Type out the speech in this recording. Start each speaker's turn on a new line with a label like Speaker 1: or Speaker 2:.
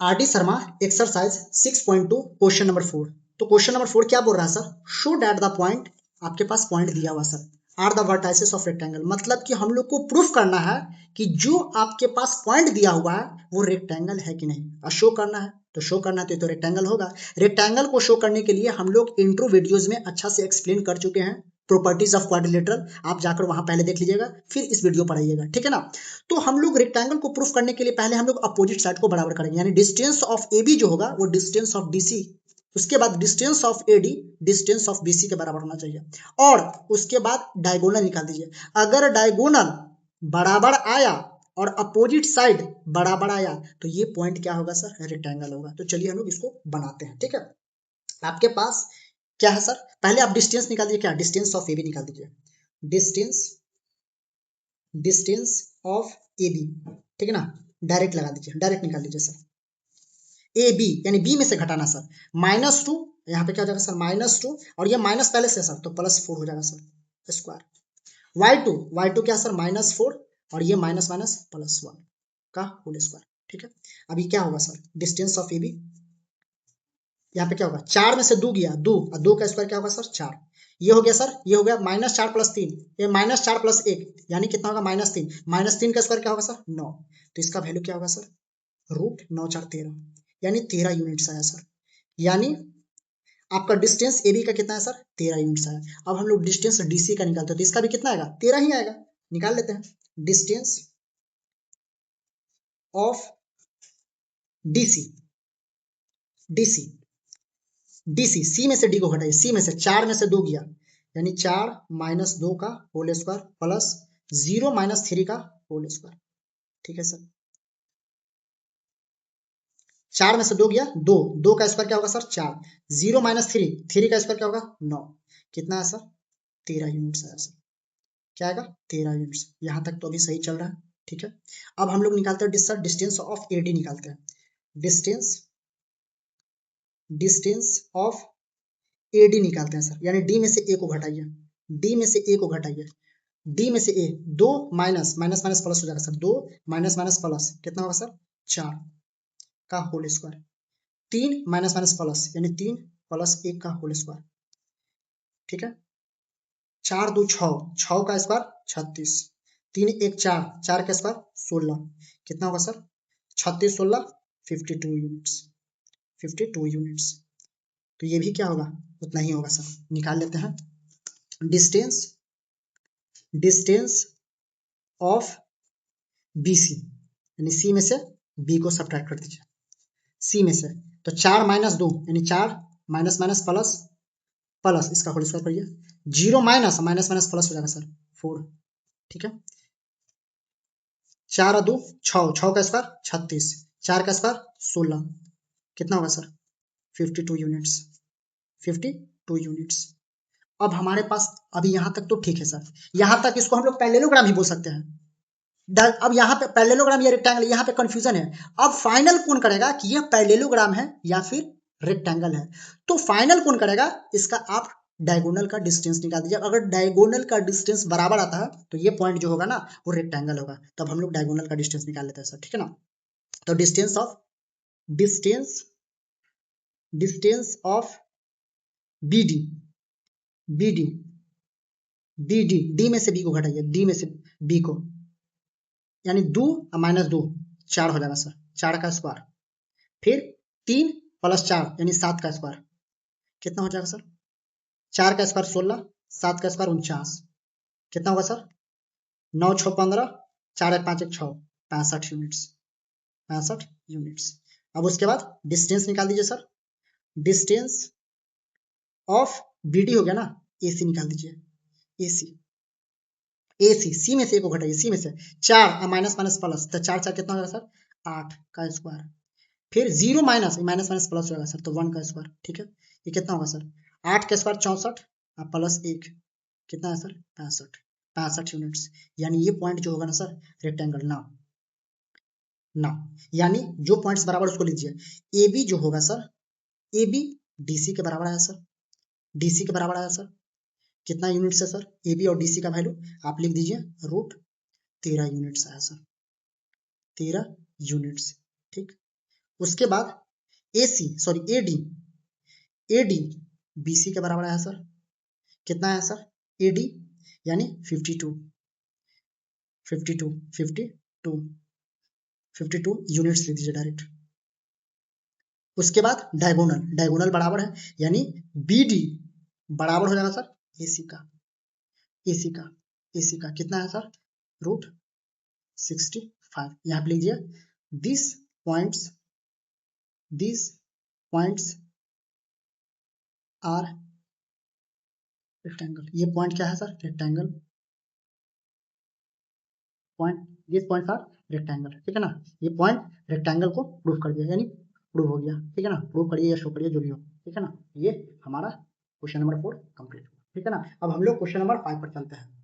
Speaker 1: Are D Sharma exercise 6.2 question number 4। तो question number 4 क्या बोल रहा है sir? Show that the point, आपके पास पॉइंट दिया हुआ sir, are the vertices of rectangle. मतलब कि हम लोग को प्रूफ करना है कि जो आपके पास पॉइंट दिया हुआ है वो रेक्टेंगल है कि नहीं, और शो करना है। तो शो करना है तो रेक्टेंगल होगा। रेक्टेंगल को शो करने के लिए हम लोग इंट्रो वीडियोज में अच्छा से एक्सप्लेन कर चुके हैं प्रॉपर्टीज ऑफ क्वाड्रिलेटरल, आप जाकर वहां पहले देख लीजिएगा, फिर इस वीडियो पर आइएगा, ठीक है ना। तो हम लोग रेक्टेंगल को प्रूफ करने के लिए पहले हम लोग अपोजिट साइड को बराबर करेंगे, यानी डिस्टेंस ऑफ ए बी जो होगा वो डिस्टेंस ऑफ डी सी, उसके बाद distance of A D distance of B C के बराबर होना चाहिए, और उसके बाद डायगोनल निकाल दीजिए। अगर डायगोनल बराबर आया और अपोजिट साइड बराबर आया तो ये पॉइंट क्या होगा सर? रेक्टेंगल होगा। तो चलिए हम लोग इसको बनाते हैं, ठीक है। आपके पास क्या है सर? पहले आप डिस्टेंस निकाल दीजिए, क्या? डिस्टेंस ऑफ ए बी निकाल दीजिए। डिस्टेंस ऑफ ए बी, ठीक है ना। डायरेक्ट लगा दीजिए, डायरेक्ट निकाल दीजिए सर। ए बी यानी बी में से घटाना सर, -2, यहाँ पे क्या हो जाएगा सर? -2, और ये माइनस पहले से सर, तो +4 हो जाएगा सर स्क्वायर। y2 क्या सर? -4, और ये माइनस माइनस +1 का होल स्क्वायर, ठीक है। अभी क्या होगा sir? Distance of A B, यहाँ पे क्या होगा? 4 में से 2 गया, 2, और 2 का स्क्वायर क्या होगा सर? 4। ये हो गया सर, ये हो गया -4 + 3, ये -4 + 1 यानी कितना होगा? -3। -3 का स्क्वायर क्या होगा सर? 9। तो इसका वैल्यू क्या होगा सर? √9 4 13, यानी 13 यूनिट्स आया सर। यानी आपका डिस्टेंस ए बी का कितना है सर? 13 यूनिट्स आया। अब हम लोग डिस्टेंस डी सी का निकालते हैं, तो इसका भी कितना आएगा? 13 ही आएगा। निकाल लेते हैं। डिस्टेंस ऑफ डी सी, सी में से डी को घटाइए, सी में से 4 में से 2 गया, यानी 4 - 2 का होल स्क्वायर प्लस 0 - 3 का होल स्क्वायर, ठीक है सर। 4 में से 2 गया, 2, 2 का स्क्वायर क्या होगा सर? 4, 0 - 3, 3 का स्क्वायर क्या होगा? 9। कितना है सर? 13 यूनिट्स आया सर। क्या आएगा? 13 यूनिट्स। यहाँ तक तो अभी सही चल रहा है, ठीक है। अब हम लोग निकालते हैं sir distance of A D निकालते हैं। डिस्टेंस ऑफ ए डी निकालते हैं सर, यानी डी में से ए को घटाइए, डी में से ए को घटाइए, डी में से ए, 2 माइनस माइनस माइनस प्लस हो जाएगा सर, 2 माइनस माइनस प्लस कितना होगा सर? 4 का whole square, 3 minus minus plus यानी 3 + 1 का होल स्क्वायर, ठीक है। 4 2 6, 6 का स्क्वायर 36, 3 1 4, 4 का स्क्वायर 16, कितना होगा सर? 36 16 52 units, 52 units. तो ये भी क्या होगा? उतना ही होगा सर। निकाल लेते हैं। डिस्टेंस ऑफ बी सी, यानी सी में से बी को सब्ट्रैक्ट कर दीजिए, सी में से, तो 4 - 2 यानी 4 माइनस माइनस प्लस प्लस, इसका होल स्क्वायर करिए, 0 माइनस माइनस माइनस प्लस हो जाएगा सर 4, ठीक है। 4 और 2 6, 6 का स्क्वायर 36, 4 का स्क्वायर 16, कितना होगा सर? 52 units, 52 units. अब हमारे पास अभी यहाँ तक तो ठीक है सर, यहाँ तक इसको हम लोग पैरेललोग्राम ही बोल सकते हैं। अब यहाँ पे पैरेललोग्राम या रेक्टेंगल, यहाँ पे कंफ्यूजन है। अब फाइनल कौन करेगा कि यह पैरेललोग्राम है या फिर रेक्टेंगल है? तो फाइनल कौन करेगा इसका? आप डायगोनल का डिस्टेंस निकाल दीजिए। अगर डायगोनल का डिस्टेंस बराबर आता है तो ये पॉइंट जो होगा ना वो रेक्टेंगल होगा। तब हम लोग डायगोनल का डिस्टेंस निकाल लेते हैं सर, ठीक है ना। तो distance of B D, D में से बी को घटाइए, डी में से बी को, यानी 2 - 2 4 हो जाएगा सर, 4 का स्क्वायर, फिर 3 + 4 यानी 7 का स्क्वायर, कितना हो जाएगा सर? 4 का स्क्वायर 16, 7 का स्क्वायर 49, कितना होगा सर? 9 6 15, 4 1 5 1 6, 65 units, 65 units. अब उसके बाद डिस्टेंस निकाल दीजिए sir. Distance of B D हो गया ना, ए सी निकाल दीजिए, ए सी, सी में से एक को घटाइए, सी में से 4 माइनस माइनस प्लस, तो 4 4 कितना होगा सर? 8 का स्क्वायर, फिर 0 माइनस माइनस माइनस प्लस होगा सर, तो 1 का स्क्वायर, ठीक है। ये कितना होगा सर? 8 का स्क्वायर 64 प्लस 1 कितना है सर? 65 यूनिट्स। यानी ये पॉइंट जो होगा ना सर रेक्टेंगल ना, यानी जो पॉइंट्स बराबर उसको लीजिए। ए बी जो होगा sir, A B D C के बराबर आया सर, डी सी के बराबर आया सर। कितना यूनिट्स है सर? ए बी और डी सी का वैल्यू आप लिख दीजिए, √13 यूनिट्स आया सर, 13 यूनिट्स, ठीक। उसके बाद एडी बीसी के बराबर आया सर। कितना आया सर? एडी यानी 52 यूनिट्स ले दीजिए डायरेक्ट। उसके बाद डायगोनल बराबर है, यानी बीडी बराबर हो जाएगा सर एसी का कितना है सर? √65। यहाँ पे लीजिए दिस पॉइंट्स आर रेक्टेंगल। ये पॉइंट क्या है सर? Rectangle point, this points are rectangle, ठीक है ना। ये पॉइंट रेक्टेंगल को प्रूव कर दिया, यानी प्रूव हो गया, ठीक है ना। प्रूव करिए या शो करिए जो भी हो, ठीक है ना। ये हमारा क्वेश्चन नंबर 4 कंप्लीट हुआ, ठीक है ना। अब हम लोग क्वेश्चन नंबर 5 पर चलते हैं।